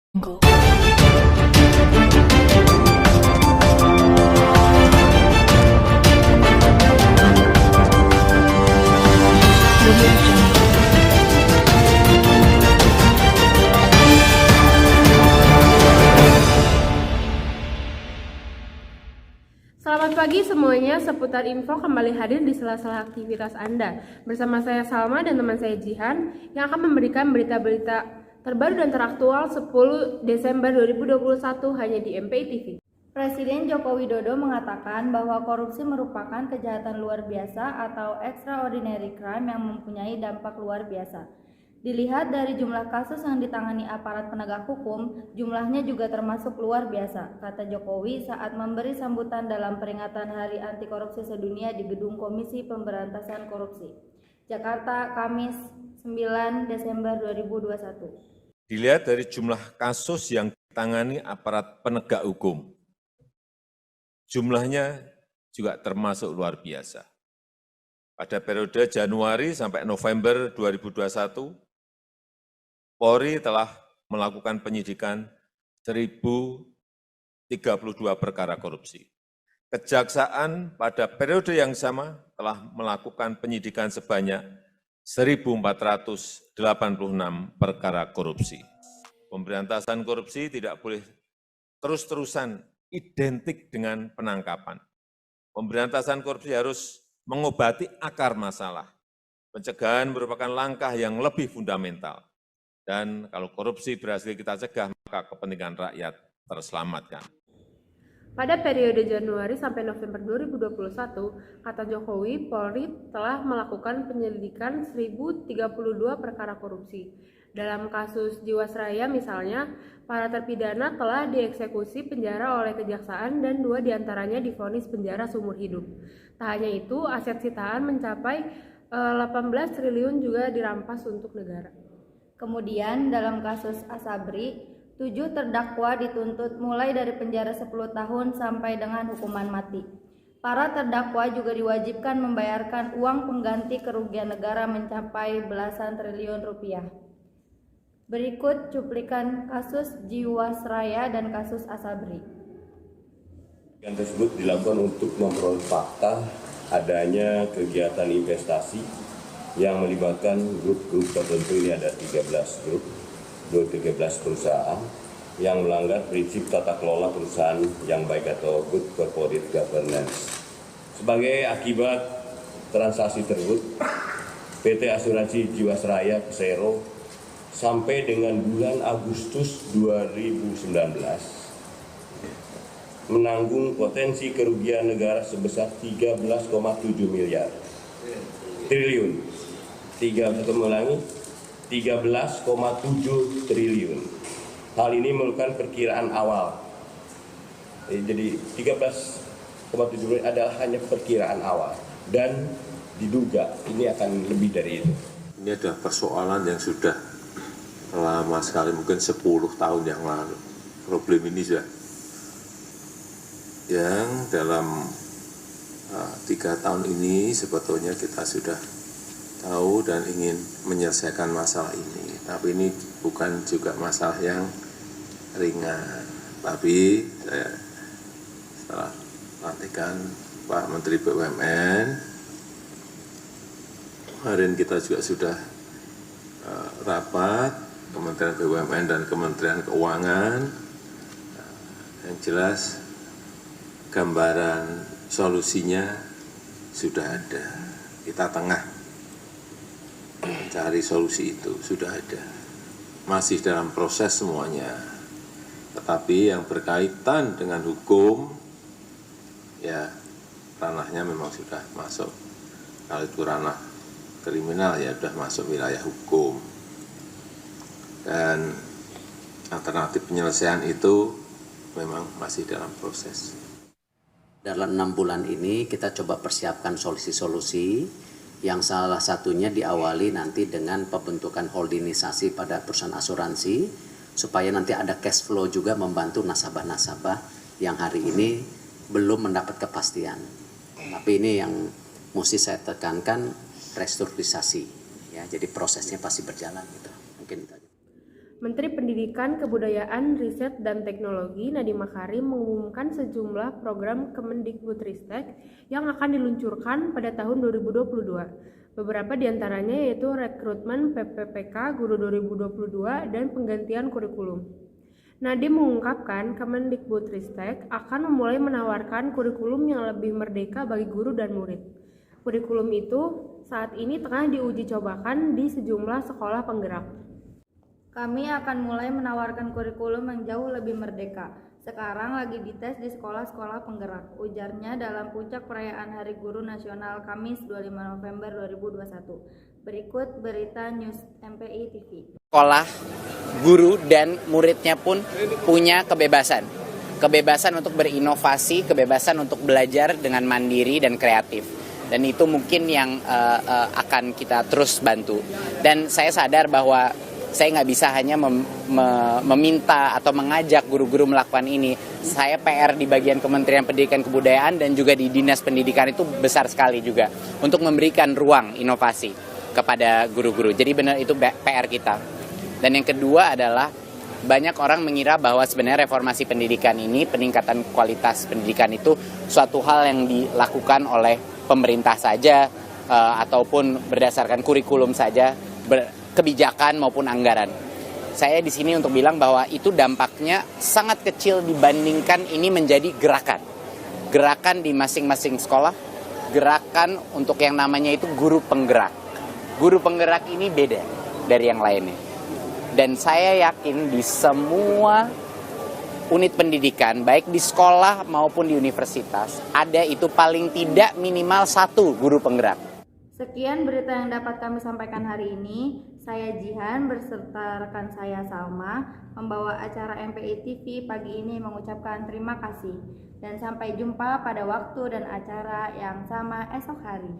Selamat pagi semuanya, seputar info kembali hadir di sela-sela aktivitas Anda. Bersama saya Salma dan teman saya Jihan yang akan memberikan berita-berita terbaru dan teraktual 10 Desember 2021 hanya di MPI TV. Presiden Joko Widodo mengatakan bahwa korupsi merupakan kejahatan luar biasa atau extraordinary crime yang mempunyai dampak luar biasa. Dilihat dari jumlah kasus yang ditangani aparat penegak hukum, jumlahnya juga termasuk luar biasa, kata Jokowi saat memberi sambutan dalam peringatan Hari Anti Korupsi Sedunia di Gedung Komisi Pemberantasan Korupsi, Jakarta, Kamis 9 Desember 2021. Dilihat dari jumlah kasus yang ditangani aparat penegak hukum, jumlahnya juga termasuk luar biasa. Pada periode Januari sampai November 2021, Polri telah melakukan penyidikan 1.032 perkara korupsi. Kejaksaan pada periode yang sama telah melakukan penyidikan sebanyak 1.486 perkara korupsi. Pemberantasan korupsi tidak boleh terus-terusan identik dengan penangkapan. Pemberantasan korupsi harus mengobati akar masalah. Pencegahan merupakan langkah yang lebih fundamental. Dan kalau korupsi berhasil kita cegah, maka kepentingan rakyat terselamatkan. Pada periode Januari sampai November 2021, kata Jokowi, Polri telah melakukan penyelidikan 1.032 perkara korupsi. Dalam kasus Jiwasraya misalnya, para terpidana telah dieksekusi penjara oleh kejaksaan dan 2 diantaranya divonis penjara seumur hidup. Tak hanya itu, aset sitaan mencapai 18 triliun juga dirampas untuk negara. Kemudian dalam kasus Asabri, 7 terdakwa dituntut mulai dari penjara 10 tahun sampai dengan hukuman mati. Para terdakwa juga diwajibkan membayarkan uang pengganti kerugian negara mencapai belasan triliun rupiah. Berikut cuplikan kasus Jiwasraya dan kasus Asabri. Yang tersebut dilakukan untuk memperoleh fakta adanya kegiatan investasi yang melibatkan grup-grup tertentu. Ini ada 13 grup, 13 perusahaan yang melanggar prinsip tata kelola perusahaan yang baik atau good corporate governance. Sebagai akibat transaksi tersebut, PT Asuransi Jiwasraya Persero sampai dengan bulan Agustus 2019 menanggung potensi kerugian negara sebesar 13,7 miliar triliun. 13,7 triliun. Hal ini merupakan perkiraan awal. Jadi 13,7 triliun adalah hanya perkiraan awal dan diduga ini akan lebih dari itu. Ini adalah persoalan yang sudah lama sekali, mungkin 10 tahun yang lalu. Problem ini sudah yang dalam 3 tahun ini sebetulnya kita sudah tahu dan ingin menyelesaikan masalah ini. Tapi ini bukan juga masalah yang ringan. Tapi saya setelah lantikan Pak Menteri BUMN, kemarin kita juga sudah rapat Kementerian BUMN dan Kementerian Keuangan. Yang jelas gambaran solusinya sudah ada. Kita tengah mencari solusi itu, sudah ada. Masih dalam proses semuanya. Tetapi yang berkaitan dengan hukum, ya ranahnya memang sudah masuk. Kalau itu ranah kriminal, ya sudah masuk wilayah hukum. Dan alternatif penyelesaian itu memang masih dalam proses. Dalam 6 bulan ini kita coba persiapkan solusi-solusi yang salah satunya diawali nanti dengan pembentukan holdingisasi pada perusahaan asuransi supaya nanti ada cash flow juga membantu nasabah-nasabah yang hari ini belum mendapat kepastian. Tapi ini yang mesti saya tekankan, restrukturisasi. Ya, jadi prosesnya pasti berjalan gitu. Mungkin itu aja. Menteri Pendidikan, Kebudayaan, Riset, dan Teknologi Nadiem Makarim mengumumkan sejumlah program Kemendikbudristek yang akan diluncurkan pada tahun 2022. Beberapa diantaranya yaitu rekrutmen PPPK Guru 2022 dan penggantian kurikulum. Nadiem mengungkapkan Kemendikbudristek akan memulai menawarkan kurikulum yang lebih merdeka bagi guru dan murid. Kurikulum itu saat ini tengah diuji cobakan di sejumlah sekolah penggerak. Kami akan mulai menawarkan kurikulum yang jauh lebih merdeka. Sekarang lagi dites di sekolah-sekolah penggerak, ujarnya dalam puncak perayaan Hari Guru Nasional Kamis 25 November 2021. Berikut berita News MPI TV. Sekolah, guru, dan muridnya pun punya kebebasan. Kebebasan untuk berinovasi, kebebasan untuk belajar dengan mandiri dan kreatif. Dan itu mungkin yang akan kita terus bantu. Dan saya sadar bahwa saya nggak bisa hanya meminta atau mengajak guru-guru melakukan ini. Saya PR di bagian Kementerian Pendidikan Kebudayaan dan juga di Dinas Pendidikan itu besar sekali juga untuk memberikan ruang inovasi kepada guru-guru. Jadi benar itu PR kita. Dan yang kedua adalah banyak orang mengira bahwa sebenarnya reformasi pendidikan ini, peningkatan kualitas pendidikan itu suatu hal yang dilakukan oleh pemerintah saja ataupun berdasarkan kurikulum saja, kebijakan maupun anggaran. Saya di sini untuk bilang bahwa itu dampaknya sangat kecil dibandingkan ini menjadi gerakan. Gerakan di masing-masing sekolah, gerakan untuk yang namanya itu guru penggerak. Guru penggerak ini beda dari yang lainnya. Dan saya yakin di semua unit pendidikan, baik di sekolah maupun di universitas, ada itu paling tidak minimal 1 guru penggerak. Sekian berita yang dapat kami sampaikan hari ini. Saya Jihan berserta rekan saya Salma, membawa acara MPI TV pagi ini mengucapkan terima kasih. Dan sampai jumpa pada waktu dan acara yang sama esok hari.